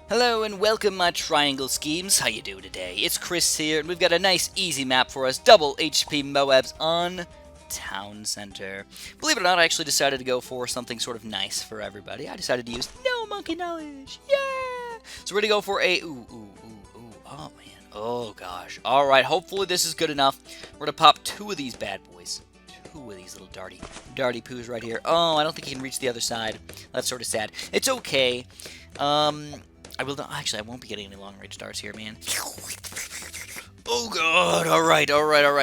Hello and welcome my triangle schemes. How you doing today? It's Chris here, and we've got a nice easy map for us. Double HP Moabs on Town Center. Believe it or not, I actually decided to go for something sort of nice for everybody. I decided to use no monkey knowledge. Yeah! So we're gonna go for a oh man. Oh gosh. Alright, hopefully this is good enough. We're gonna pop two of these bad boys. Two of these little darty poos right here. Oh, I don't think he can reach the other side. That's sort of sad. It's okay. I will not, actually, I won't be getting any long-range darts here, man. Oh god, alright.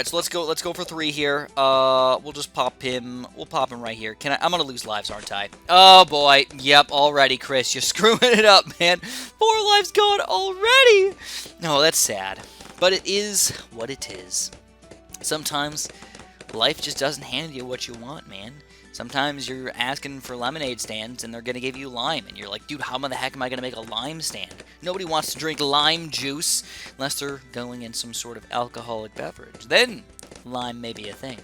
So let's go for three here. We'll just pop him. We'll pop him right here. I'm gonna lose lives, aren't I? Oh boy. Yep, already, Chris. You're screwing it up, man. 4 lives gone already. No, that's sad. But it is what it is. Sometimes life just doesn't hand you what you want, man. Sometimes you're asking for lemonade stands and they're going to give you lime. And you're like, dude, how the heck am I going to make a lime stand? Nobody wants to drink lime juice unless they're going in some sort of alcoholic beverage. Then lime may be a thing.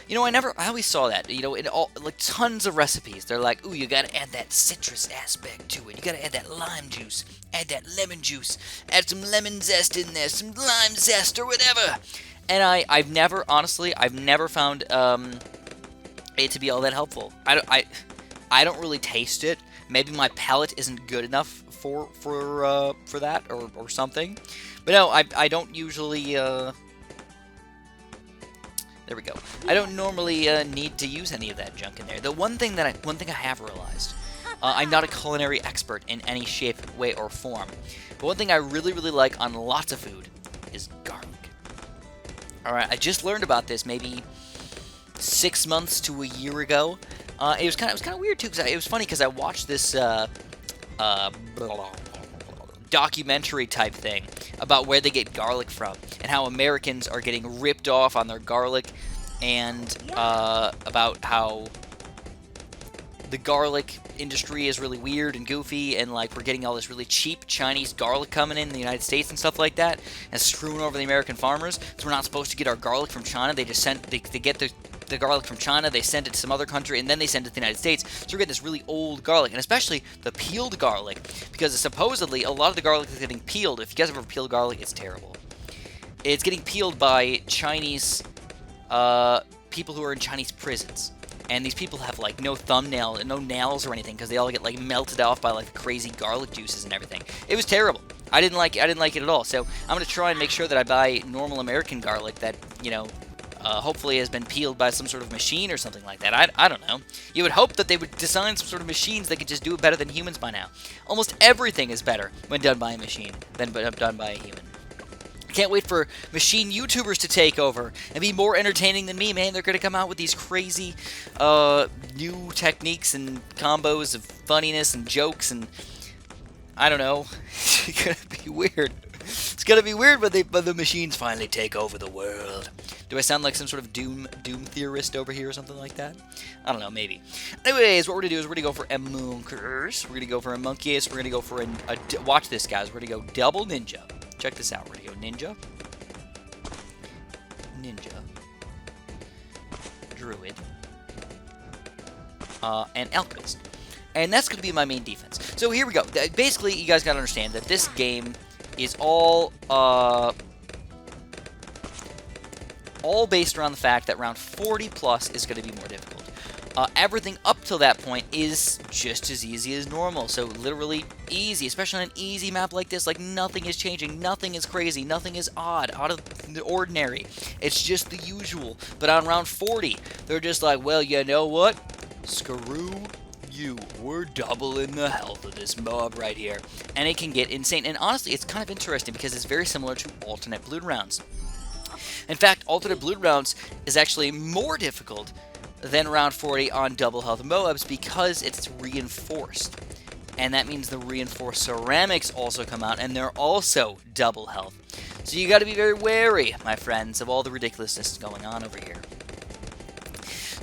You know, I always saw that, you know, in all, like, tons of recipes. They're like, ooh, you got to add that citrus aspect to it. You got to add that lime juice, add that lemon juice, add some lemon zest in there, some lime zest or whatever. And I've never found, it to be all that helpful. I don't really taste it. Maybe my palate isn't good enough for that or something. But no, I don't usually there we go. I don't normally need to use any of that junk in there. The one thing I have realized, I'm not a culinary expert in any shape, way, or form. But one thing I really like on lots of food is garlic. All right, I just learned about this maybe 6 months to a year ago. It was kind of weird too, because it was funny because I watched this documentary type thing about where they get garlic from and how Americans are getting ripped off on their garlic, and about how the garlic industry is really weird and goofy, and like we're getting all this really cheap Chinese garlic coming in the United States and stuff like that, and screwing over the American farmers. So we're not supposed to get our garlic from China. They just they get the garlic from China, they send it to some other country, and then they send it to the United States. So we're getting this really old garlic, and especially the peeled garlic, because supposedly a lot of the garlic is getting peeled. If you guys ever peeled garlic, it's terrible. It's getting peeled by Chinese people who are in Chinese prisons. And these people have like no thumbnail and no nails or anything because they all get like melted off by like crazy garlic juices and everything. It was terrible. I didn't like it at all. So I'm gonna try and make sure that I buy normal American garlic that, you know, hopefully has been peeled by some sort of machine or something like that. I don't know. You would hope that they would design some sort of machines that could just do it better than humans by now. Almost everything is better when done by a machine than done by a human. Can't wait for machine YouTubers to take over and be more entertaining than me, man. They're going to come out with these crazy new techniques and combos of funniness and jokes, and I don't know. It's going to be weird. It's going to be weird when the machines finally take over the world. Do I sound like some sort of doom theorist over here or something like that? I don't know, maybe. Anyways, what we're going to do is we're going to go for a monkers. We're going to go for a monkeys. We're going to go for watch this, guys. We're going to go double ninja. Check this out. We're going to go ninja, druid, and alchemist. And that's going to be my main defense. So here we go. Basically, you guys got to understand that this game is all based around the fact that round 40 plus is going to be more difficult. Everything up till that point is just as easy as normal, so literally easy, especially on an easy map like this. Like, nothing is changing, nothing is crazy, nothing is odd, out of the ordinary. It's just the usual. But on round 40, they're just like, well, you know what? Screw you. We're doubling the health of this mob right here. And it can get insane. And honestly, it's kind of interesting because it's very similar to alternate blood rounds. In fact, alternate blood rounds is actually more difficult than round 40 on double health Moabs because it's reinforced. And that means the reinforced ceramics also come out, and they're also double health. So you got to be very wary, my friends, of all the ridiculousness going on over here.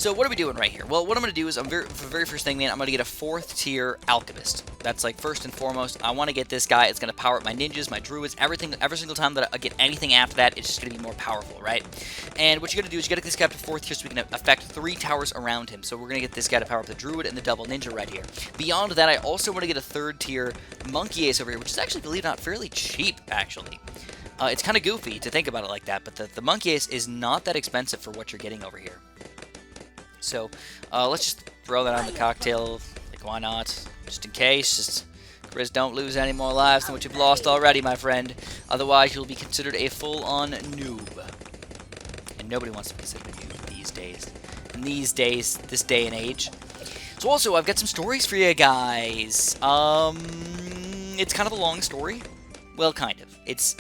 So what are we doing right here? Well, what I'm going to do is, for the very first thing, man, I'm going to get a 4th tier Alchemist. That's like first and foremost. I want to get this guy. It's going to power up my ninjas, my druids, everything. Every single time that I get anything after that, it's just going to be more powerful, right? And what you're going to do is you got to get this guy up to 4th tier so we can affect 3 towers around him. So we're going to get this guy to power up the druid and the double ninja right here. Beyond that, I also want to get a 3rd tier monkey ace over here, which is actually, believe it or not, fairly cheap, actually. It's kind of goofy to think about it like that, but the monkey ace is not that expensive for what you're getting over here. So, let's just throw that on the cocktail. Like, why not? Just in case. Just, Chris, don't lose any more lives than what you've lost already, my friend. Otherwise, you'll be considered a full-on noob. And nobody wants to be considered a noob these days. In these days, this day and age. So, also, I've got some stories for you guys. It's kind of a long story. Well, kind of. It's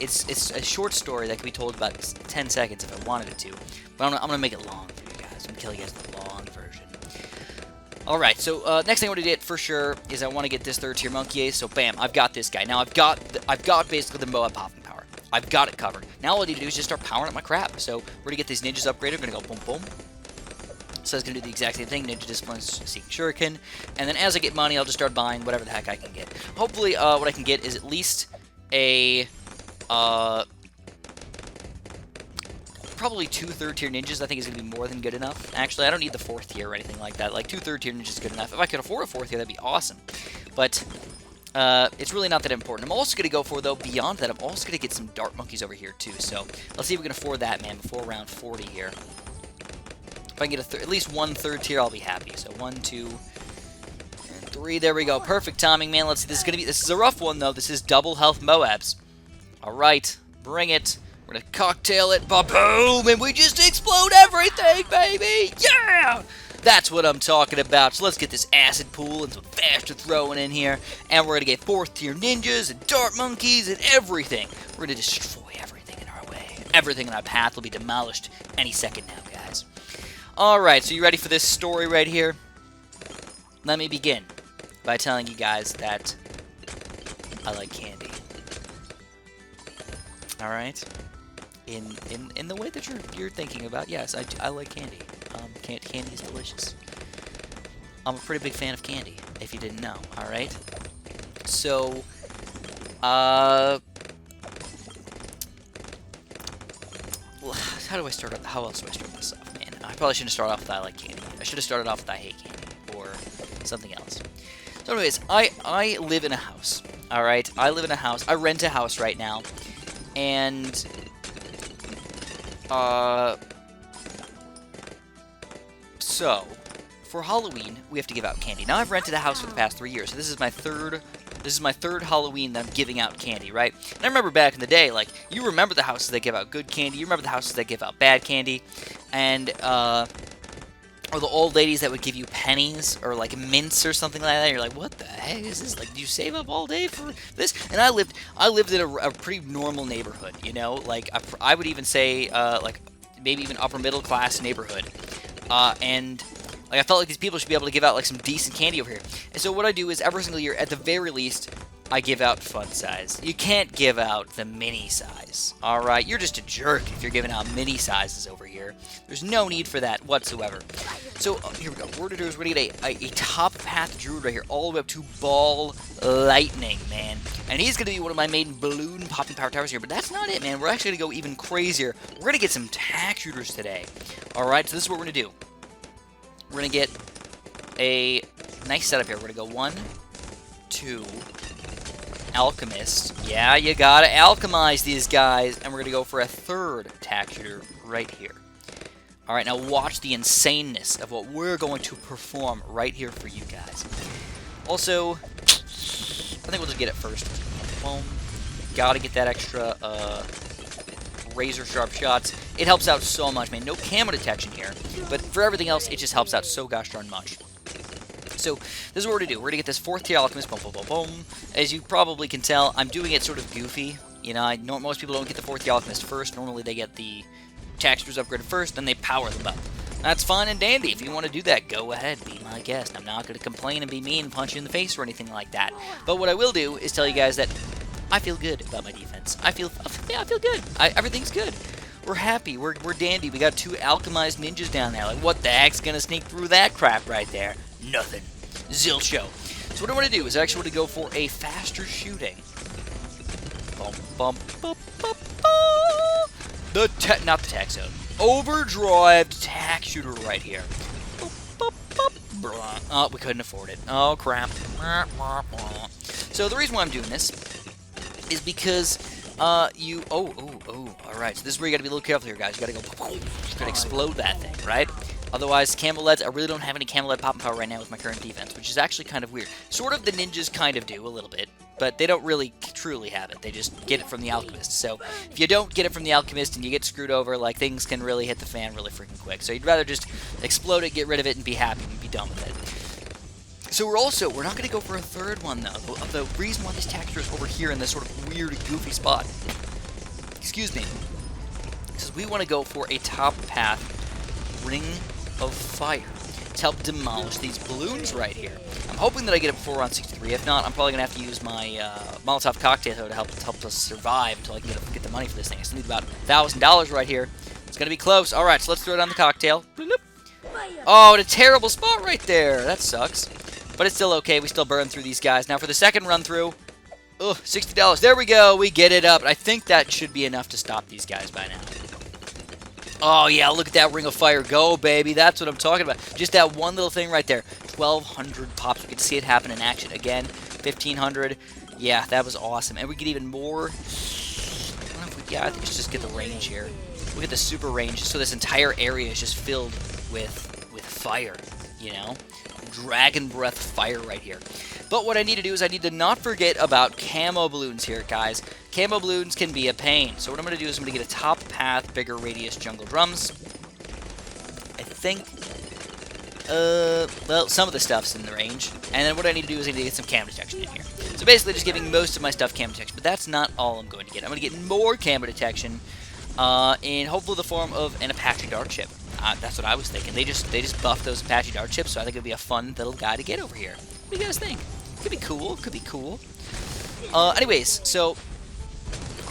a short story that can be told about 10 seconds if I wanted it to. But I'm going to make it long for you guys. I'm going to kill you guys with the long version. Alright, so next thing I want to get for sure is I want to get this 3rd tier monkey ace. So bam, I've got this guy. Now I've got basically the MOAB popping power. I've got it covered. Now all I need to do is just start powering up my crap. So we're going to get these ninjas upgraded. We're going to go boom boom. So it's going to do the exact same thing. Ninja Discipline, Seeking Shuriken. And then as I get money, I'll just start buying whatever the heck I can get. Hopefully what I can get is at least a probably 2 3rd tier ninjas. I think is going to be more than good enough. Actually, I don't need the 4th tier or anything like that. Like 2 3rd tier ninjas is good enough. If I could afford a 4th tier, that'd be awesome. But it's really not that important. I'm also going to go for, though, beyond that, I'm also going to get some dart monkeys over here too. So let's see if we can afford that, man, before round 40 here. If I can get at least 1 3rd tier, I'll be happy. So 1 2 and 3. There we go. Perfect timing, man. Let's see. This is a rough one though. This is double health Moabs. All right, bring it. We're going to cocktail it, ba-boom, and we just explode everything, baby! Yeah! That's what I'm talking about. So let's get this acid pool and some faster throwing in here, and we're going to get 4th tier ninjas and dart monkeys and everything. We're going to destroy everything in our way. Everything in our path will be demolished any second now, guys. Alright, so you ready for this story right here? Let me begin by telling you guys that I like candy. Alright? In the way that you're thinking about, yes, I like candy. Candy is delicious. I'm a pretty big fan of candy, if you didn't know, alright? So, how do I start off? How else do I start this off, man? I probably shouldn't start off with I like candy. I should have started off with I hate candy, or something else. So anyways, I live in a house, alright? I live in a house. I rent a house right now, and so, for Halloween, we have to give out candy. Now, I've rented a house for the past 3 years, so this is my third Halloween that I'm giving out candy, right? And I remember back in the day, like, you remember the houses that give out good candy, you remember the houses that give out bad candy, and, or the old ladies that would give you pennies, or, like, mints or something like that. You're like, what the heck is this? Like, do you save up all day for this? And I lived in a pretty normal neighborhood, you know? Like, I would even say, like, maybe even upper middle class neighborhood. And like I felt like these people should be able to give out like some decent candy over here. And so what I do is every single year, at the very least, I give out fun size. You can't give out the mini size. Alright, you're just a jerk if you're giving out mini sizes over here. There's no need for that whatsoever. So here we go. What we're going to do is we're going to get a top path druid right here, all the way up to Ball Lightning, man. And he's going to be one of my main balloon popping power towers here. But that's not it, man. We're actually going to go even crazier. We're going to get some tack shooters today. Alright, so this is what we're going to do. We're going to get a nice setup here. We're going to go 1, 2... Alchemist. Yeah, you gotta alchemize these guys. And we're gonna go for a 3rd tack shooter right here. Alright, now watch the insaneness of what we're going to perform right here for you guys. Also, I think we'll just get it first. Boom. Gotta get that extra razor sharp shots. It helps out so much, man. No camo detection here. But for everything else, it just helps out so gosh darn much. So, this is what we're going to do. We're going to get this 4th tier Alchemist, boom, boom, boom, boom. As you probably can tell, I'm doing it sort of goofy. You know, most people don't get the 4th tier Alchemist first. Normally, they get the textures upgraded first, then they power them up. That's fine and dandy. If you want to do that, go ahead. Be my guest. I'm not going to complain and be mean and punch you in the face or anything like that. But what I will do is tell you guys that I feel good about my defense. I feel good. Everything's good. we're happy. We're dandy. We got 2 alchemized ninjas down there. Like, what the heck's gonna sneak through that crap right there? Nothing. Zilcho. So what I want to do is I actually want to go for a faster shooting. Bum, bum, bum, bum, bum. Not the tack zone. Overdrive tack shooter right here. Oh, we couldn't afford it. Oh, crap. So the reason why I'm doing this is because alright, so this is where you gotta be a little careful here, guys. You gotta go, you gotta explode that thing, right? Otherwise, camo leads, I really don't have any camo lead popping power right now with my current defense, which is actually kind of weird. Sort of the ninjas kind of do, a little bit, but they don't really truly have it. They just get it from the alchemist. So, if you don't get it from the alchemist and you get screwed over, like, things can really hit the fan really freaking quick. So you'd rather just explode it, get rid of it, and be happy and be done with it. So we're not going to go for a third one, though. The reason why this texture is over here in this sort of weird, goofy spot, excuse me, is we want to go for a top path ring of fire to help demolish these balloons right here. I'm hoping that I get it before round 63. If not, I'm probably going to have to use my Molotov cocktail to help us survive until I can get the money for this thing. I still need about $1,000 right here. It's going to be close. All right, so let's throw down the cocktail. Oh, a terrible spot right there. That sucks. But it's still okay. We still burn through these guys. Now for the second run through. Ugh, $60. There we go. We get it up. I think that should be enough to stop these guys by now. Oh, yeah, look at that ring of fire go, baby. That's what I'm talking about. Just that one little thing right there. 1,200 pops. We get to see it happen in action again. 1,500. Yeah, that was awesome. And we get even more. I think we should just get the range here. We'll get the super range so this entire area is just filled with fire, you know? Dragon breath fire right here. But what I need to do is I need to not forget about camo balloons here, guys. Camo balloons can be a pain. So what I'm going to do is I'm going to get a top path, bigger radius jungle drums. I think, well, some of the stuff's in the range. And then what I need to do is I need to get some camo detection in here. So basically just giving most of my stuff camo detection. But that's not all I'm going to get. I'm going to get more camo detection in hopefully the form of an Apache dart chip. That's what I was thinking. They just buffed those Apache dart chips, so I think it'd be a fun little guy to get over here. What do you guys think? Could be cool. Could be cool. Anyways, so...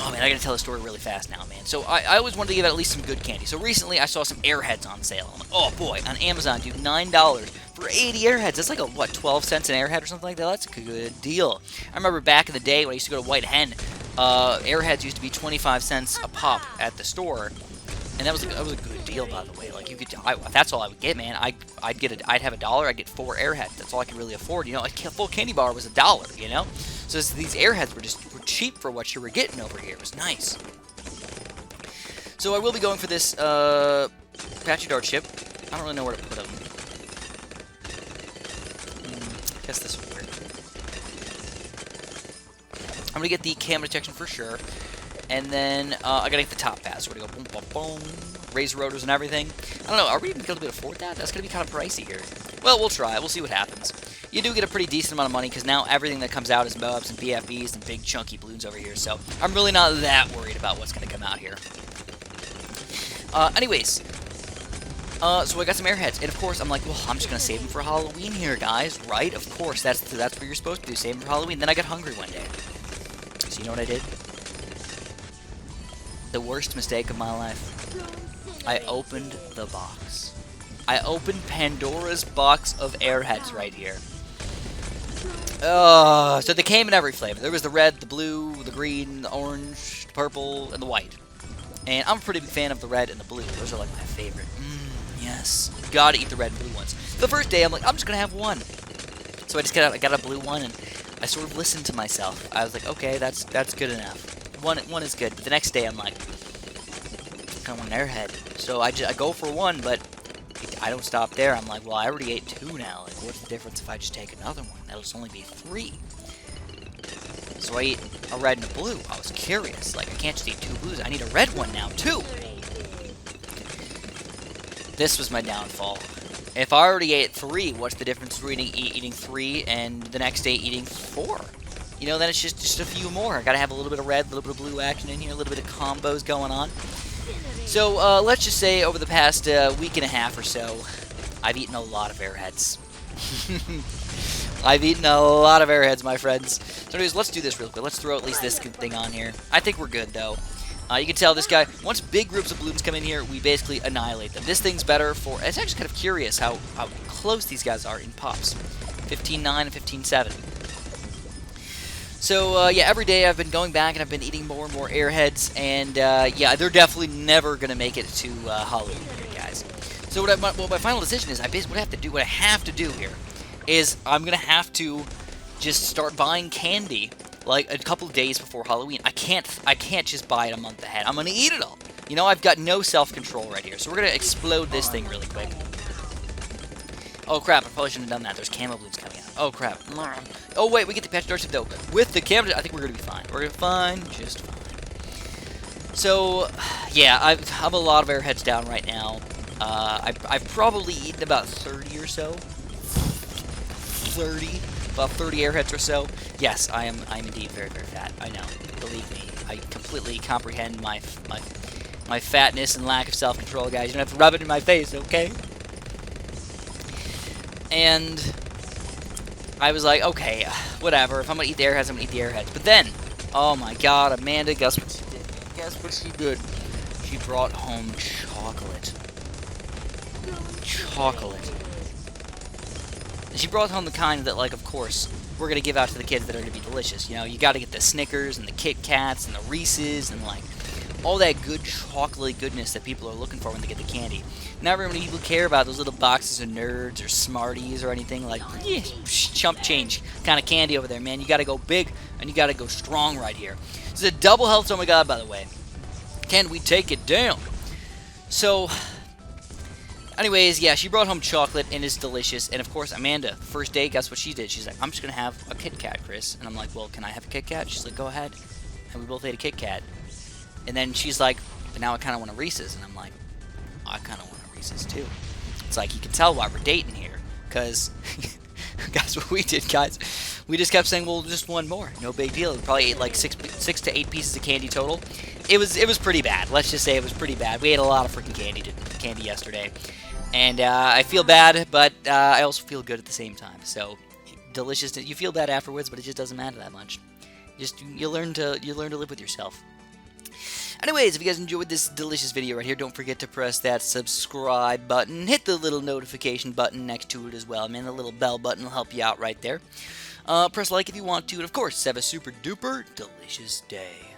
Oh, man, I gotta tell a story really fast now, man. So, I always wanted to give out at least some good candy. So, recently, I saw some Airheads on sale. I'm like, oh, boy, on Amazon, dude, $9 for 80 Airheads. That's like a, what, 12 cents an Airhead or something like that? That's a good deal. I remember back in the day when I used to go to White Hen, Airheads used to be 25 cents a pop at the store. And that was a good deal, by the way. Like, you could, that's all I would get, man. I'd have $1. I'd get 4 Airheads. That's all I could really afford. You know, a full candy bar was $1. You know, so these Airheads were cheap for what you were getting over here. It was nice. So I will be going for this Apache dart chip. I don't really know where to put them. I guess this will work. I'm gonna get the camo detection for sure. And then, I gotta get the top pass. So we're gonna go boom, boom, boom. Razor rotors and everything. I don't know, are we even gonna be able to afford that? That's gonna be kind of pricey here. Well, we'll try. We'll see what happens. You do get a pretty decent amount of money, because now everything that comes out is MOABs and BFBs and big chunky balloons over here. So, I'm really not that worried about what's gonna come out here. Anyways. So I got some Airheads. And of course, I'm like, well, I'm just gonna save them for Halloween here, guys. Right? Of course. That's what you're supposed to do. Save them for Halloween. Then I got hungry one day. So you know what I did? The worst mistake of my life. I opened the box. I opened Pandora's box of Airheads right here. So they came in every flavor. There was the red, the blue, the green, the orange, the purple, and the white. And I'm a pretty big fan of the red and the blue. Those are like my favorite. Yes. Gotta eat the red and blue ones. The first day, I'm like, I'm just gonna have one. So I got a blue one, and I sort of listened to myself. I was like, okay, that's good enough. One is good, but the next day I'm like, I want an Airhead. So I go for one, but I don't stop there. I'm like, well, I already ate 2 now. Like, what's the difference if I just take another one? That'll just only be 3. So I eat a red and a blue. I was curious. Like, I can't just eat 2 blues. I need a red one now, too. This was my downfall. If I already ate 3, what's the difference between eating 3 and the next day eating 4? You know, then it's just a few more. I gotta have a little bit of red, a little bit of blue action in here, a little bit of combos going on. So, let's just say over the past week and a half or so, I've eaten a lot of Airheads. I've eaten a lot of Airheads, my friends. So anyways, let's do this real quick. Let's throw at least this thing on here. I think we're good, though. You can tell this guy, once big groups of balloons come in here, we basically annihilate them. This thing's better for, it's actually kind of curious how close these guys are in pops. 15-9 and 15-7. So, yeah, every day I've been going back and I've been eating more and more airheads, and, yeah, they're definitely never going to make it to Halloween here, guys. So what my final decision is, what I have to do here is I'm going to have to just start buying candy like a couple of days before Halloween. I can't just buy it a month ahead. I'm going to eat it all. You know, I've got no self-control right here, so we're going to explode this thing really quick. Oh crap, I probably shouldn't have done that. There's camo balloons coming out. Oh crap. Oh wait, we get the patch doorstep though. With the camo, I think we're going to be fine. We're going to be fine, just fine. So, yeah, I have a lot of airheads down right now. I've probably eaten about 30 or so. About 30 airheads or so. Yes, I'm indeed very, very fat. I know. Believe me. I completely comprehend my fatness and lack of self-control, guys. You don't have to rub it in my face, okay? And I was like, okay, whatever. If I'm going to eat the airheads, I'm going to eat the airheads. But then, oh my god, Amanda, guess what she did? Guess what she did? She brought home chocolate. Chocolate. And she brought home the kind that, like, of course, we're going to give out to the kids that are going to be delicious. You know, you got to get the Snickers and the Kit Kats and the Reese's and, like, all that good chocolatey goodness that people are looking for when they get the candy. Not very many people care about those little boxes of Nerds or Smarties or anything like, yeah, chump change kind of candy over there, man. You got to go big and you got to go strong right here. This is a double health, oh my god, by the way. Can we take it down? So, anyways, yeah, she brought home chocolate and it's delicious. And of course, Amanda, first day, guess what she did? She's like, I'm just going to have a Kit Kat, Chris. And I'm like, well, can I have a Kit Kat? She's like, go ahead. And we both ate a Kit Kat. And then she's like, but now I kind of want a Reese's. And I'm like, I kind of want a Reese's too. It's like, you can tell why we're dating here. Because, that's what we did, guys. We just kept saying, well, just one more. No big deal. We probably ate like six to 8 pieces of candy total. It was pretty bad. Let's just say it was pretty bad. We ate a lot of freaking candy yesterday. And I feel bad, but I also feel good at the same time. So, delicious. You feel bad afterwards, but it just doesn't matter that much. You learn to live with yourself. Anyways, if you guys enjoyed this delicious video right here, don't forget to press that subscribe button. Hit the little notification button next to it as well, man. The little bell button will help you out right there. Press like if you want to, and of course, have a super duper delicious day.